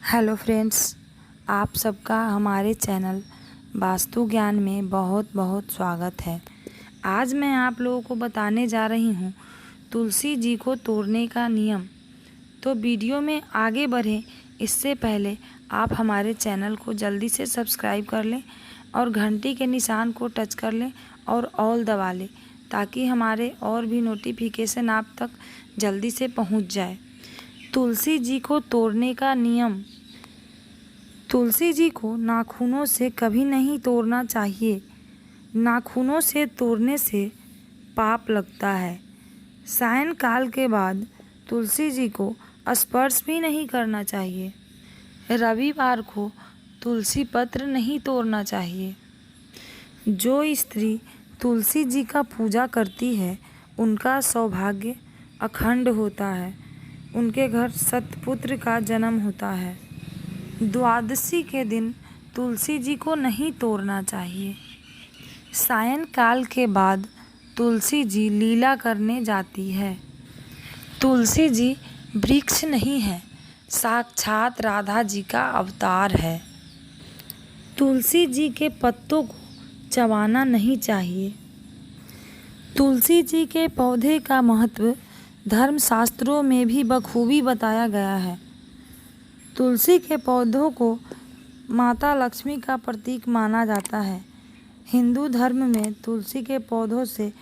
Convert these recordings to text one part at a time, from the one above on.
Hello friends, आप सबका हमारे चैनल वास्तु ज्ञान में बहुत बहुत स्वागत है। आज मैं आप लोगों को बताने जा रही हूँ तुलसी जी को तोड़ने का नियम। तो वीडियो में आगे बढ़ें इससे पहले आप हमारे चैनल को जल्दी से सब्सक्राइब कर लें और घंटी के निशान को टच कर लें और ऑल दबा लें ताकि हमारे और भी नोटिफिकेशन आप तक जल्दी से पहुँच जाए। तुलसी जी को तोड़ने का नियम। तुलसी जी को नाखूनों से कभी नहीं तोड़ना चाहिए। नाखूनों से तोड़ने से पाप लगता है। सायंकाल के बाद तुलसी जी को स्पर्श भी नहीं करना चाहिए। रविवार को तुलसी पत्र नहीं तोड़ना चाहिए। जो स्त्री तुलसी जी का पूजा करती है उनका सौभाग्य अखंड होता है। उनके घर सतपुत्र का जन्म होता है। द्वादशी के दिन तुलसी जी को नहीं तोड़ना चाहिए। सायंकाल के बाद तुलसी जी लीला करने जाती है। तुलसी जी वृक्ष नहीं है, साक्षात राधा जी का अवतार है। तुलसी जी के पत्तों को चबाना नहीं चाहिए। तुलसी जी के पौधे का महत्व धर्मशास्त्रों में भी बखूबी बताया गया है। तुलसी के पौधों को माता लक्ष्मी का प्रतीक माना जाता है। हिंदू धर्म में तुलसी के पौधों से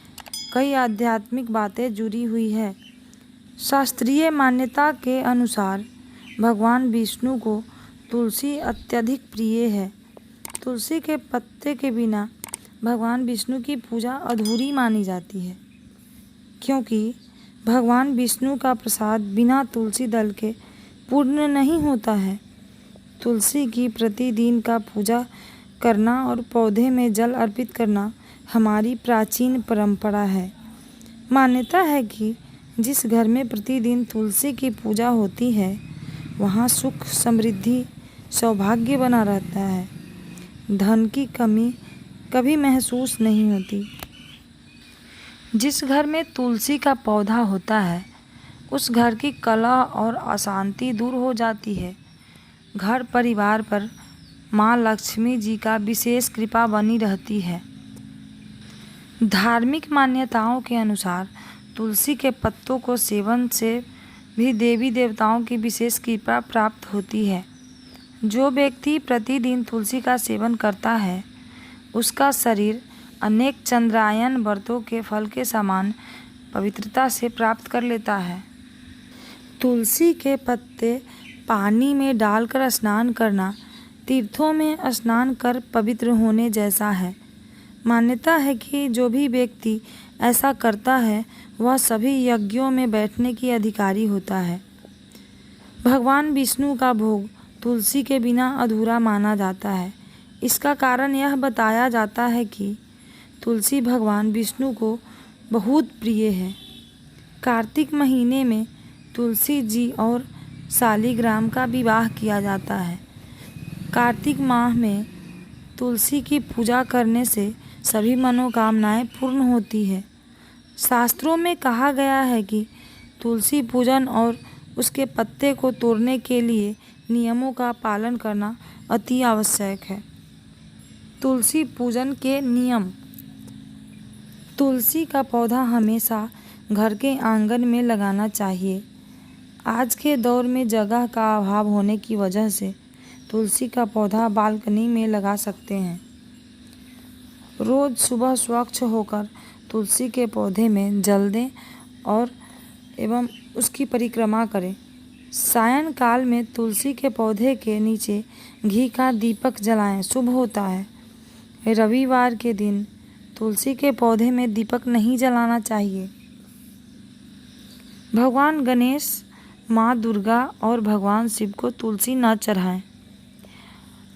कई आध्यात्मिक बातें जुड़ी हुई है। शास्त्रीय मान्यता के अनुसार भगवान विष्णु को तुलसी अत्यधिक प्रिय है। तुलसी के पत्ते के बिना भगवान विष्णु की पूजा अधूरी मानी जाती है, क्योंकि भगवान विष्णु का प्रसाद बिना तुलसी दल के पूर्ण नहीं होता है। तुलसी की प्रतिदिन का पूजा करना और पौधे में जल अर्पित करना हमारी प्राचीन परंपरा है। मान्यता है कि जिस घर में प्रतिदिन तुलसी की पूजा होती है वहाँ सुख, समृद्धि, सौभाग्य बना रहता है। धन की कमी कभी महसूस नहीं होती। जिस घर में तुलसी का पौधा होता है उस घर की कलह और अशांति दूर हो जाती है। घर परिवार पर माँ लक्ष्मी जी का विशेष कृपा बनी रहती है। धार्मिक मान्यताओं के अनुसार तुलसी के पत्तों को सेवन से भी देवी देवताओं की विशेष कृपा प्राप्त होती है। जो व्यक्ति प्रतिदिन तुलसी का सेवन करता है उसका शरीर अनेक चंद्रायन व्रतों के फल के समान पवित्रता से प्राप्त कर लेता है। तुलसी के पत्ते पानी में डालकर स्नान करना तीर्थों में स्नान कर पवित्र होने जैसा है। मान्यता है कि जो भी व्यक्ति ऐसा करता है वह सभी यज्ञों में बैठने की अधिकारी होता है। भगवान विष्णु का भोग तुलसी के बिना अधूरा माना जाता है। इसका कारण यह बताया जाता है कि तुलसी भगवान विष्णु को बहुत प्रिय है। कार्तिक महीने में तुलसी जी और शालिग्राम का विवाह किया जाता है। कार्तिक माह में तुलसी की पूजा करने से सभी मनोकामनाएं पूर्ण होती है। शास्त्रों में कहा गया है कि तुलसी पूजन और उसके पत्ते को तोड़ने के लिए नियमों का पालन करना अति आवश्यक है। तुलसी पूजन के नियम। तुलसी का पौधा हमेशा घर के आंगन में लगाना चाहिए। आज के दौर में जगह का अभाव होने की वजह से तुलसी का पौधा बालकनी में लगा सकते हैं। रोज़ सुबह स्वच्छ होकर तुलसी के पौधे में जल दें और एवं उसकी परिक्रमा करें। सायंकाल में तुलसी के पौधे के नीचे घी का दीपक जलाएं, शुभ होता है। रविवार के दिन तुलसी के पौधे में दीपक नहीं जलाना चाहिए। भगवान गणेश, माँ दुर्गा और भगवान शिव को तुलसी न चढ़ाएं।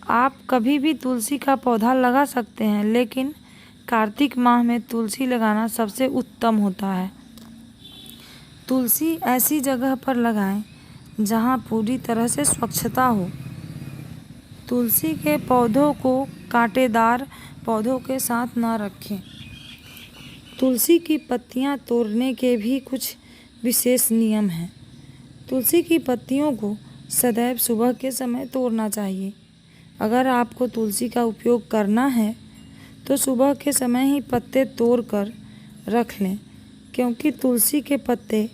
आप कभी भी तुलसी का पौधा लगा सकते हैं, लेकिन कार्तिक माह में तुलसी लगाना सबसे उत्तम होता है। तुलसी ऐसी जगह पर लगाएं जहां पूरी तरह से स्वच्छता हो। तुलसी के पौधों को कांटेदार पौधों के साथ न रखें। तुलसी की पत्तियां तोड़ने के भी कुछ विशेष नियम हैं। तुलसी की पत्तियों को सदैव सुबह के समय तोड़ना चाहिए। अगर आपको तुलसी का उपयोग करना है तो सुबह के समय ही पत्ते तोड़कर रख लें, क्योंकि तुलसी के पत्ते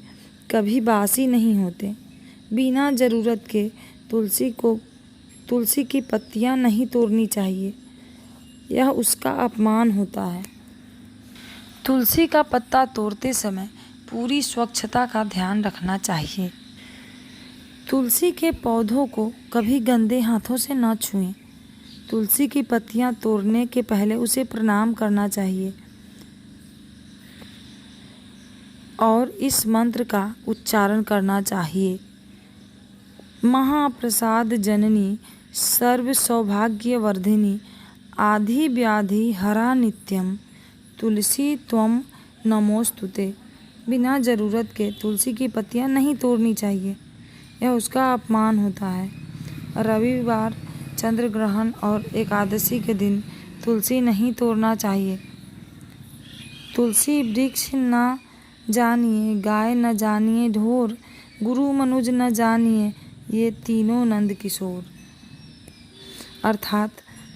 कभी बासी नहीं होते। बिना ज़रूरत के तुलसी की पत्तियां नहीं तोड़नी चाहिए, यह उसका अपमान होता है। तुलसी का पत्ता तोड़ते समय पूरी स्वच्छता का ध्यान रखना चाहिए। तुलसी के पौधों को कभी गंदे हाथों से न छुएं। तुलसी की पत्तियां तोड़ने के पहले उसे प्रणाम करना चाहिए और इस मंत्र का उच्चारण करना चाहिए। महाप्रसाद जननी सर्व सौभाग्यवर्धिनी आधि व्याधि हरा नित्यम तुलसी त्वम नमोस्तुते। बिना ज़रूरत के तुलसी की पत्तियां नहीं तोड़नी चाहिए, यह उसका अपमान होता है। रविवार, चंद्र ग्रहण और एकादशी के दिन तुलसी नहीं तोड़ना चाहिए। तुलसी वृक्ष न जानिए, गाय न जानिए ढोर, गुरु मनुज न जानिए ये तीनों नंद किशोर। अर्थात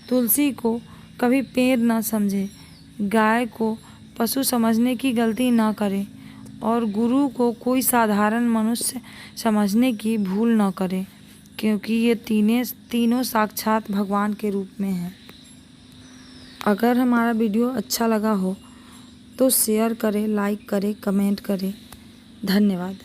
तुलसी को कभी पेड़ न समझे, गाय को पशु समझने की गलती न करें और गुरु को कोई साधारण मनुष्य समझने की भूल न करें, क्योंकि ये तीनों साक्षात भगवान के रूप में हैं। अगर हमारा वीडियो अच्छा लगा हो तो शेयर करें, लाइक करें, कमेंट करें। धन्यवाद।